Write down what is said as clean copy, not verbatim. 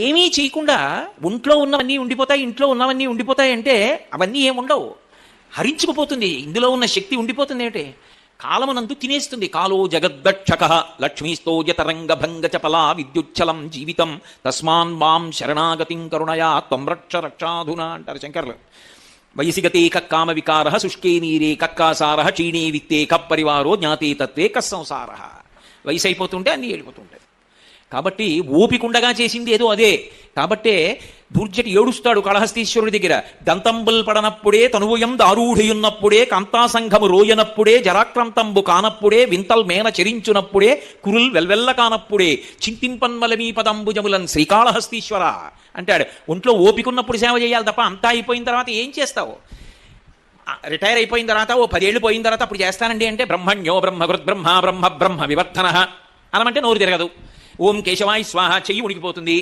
ఏమీ చేయకుండా ఒంట్లో ఉన్నవన్నీ ఉండిపోతాయి, ఇంట్లో ఉన్నవన్నీ ఉండిపోతాయి అంటే అవన్నీ ఏముండవు, హరించుకుపోతుంది. ఇందులో ఉన్న శక్తి ఉండిపోతుంది ఏమిటి? కాలమునందు తినేస్తుంది. కాలో జగద్దక్షక లక్ష్మీస్తోజతరంగ భంగ చపలా విద్యుచ్చలం జీవితం తస్మాన్ మాం శరణాగతిం కరుణయా త్వం రక్ష రక్షాధునా అంటారు శంకర్లు. వయసిగతే కక్కామ వికార శుష్కే నీరే కక్కాసార క్షీణే విత్తే కప్పరివారో జ్ఞాతే తత్వే కస్సంసార. వయసు అయిపోతుంటే అన్నీ వెళ్ళిపోతుంటాయి. కాబట్టి ఓపికండగా చేసింది ఏదో అదే. కాబట్టే దూర్జటి ఏడుస్తాడు కాళహస్తీశ్వరుడి దగ్గర. దంతంబుల్ పడనప్పుడే తనువుయం దారూఢయున్నప్పుడే కాంతాసంఘము రోయనప్పుడే జరాక్రాంతంబు కానప్పుడే వింతల్ మేన చెరించునప్పుడే కురుల్ వెల్వెల్ల కానప్పుడే చింతింపన్మలమీ పదంబుజములన్ శ్రీకాళహస్తీశ్వర అంటాడు. ఒంట్లో ఓపికన్నప్పుడు సేవ చేయాలి తప్ప అంతా అయిపోయిన తర్వాత ఏం చేస్తావు? రిటైర్ అయిపోయిన తర్వాత ఓ 10 ఏళ్ళు పోయిన తర్వాత అప్పుడు చేస్తానండి అంటే బ్రహ్మణ్యో బ్రహ్మకృత్ బ్రహ్మ బ్రహ్మ వివర్ధన అనమంటే నోరు తిరగదు. ఓం కేశవాయ స్వాహ చెయ్యి ఉడికిపోతుంది.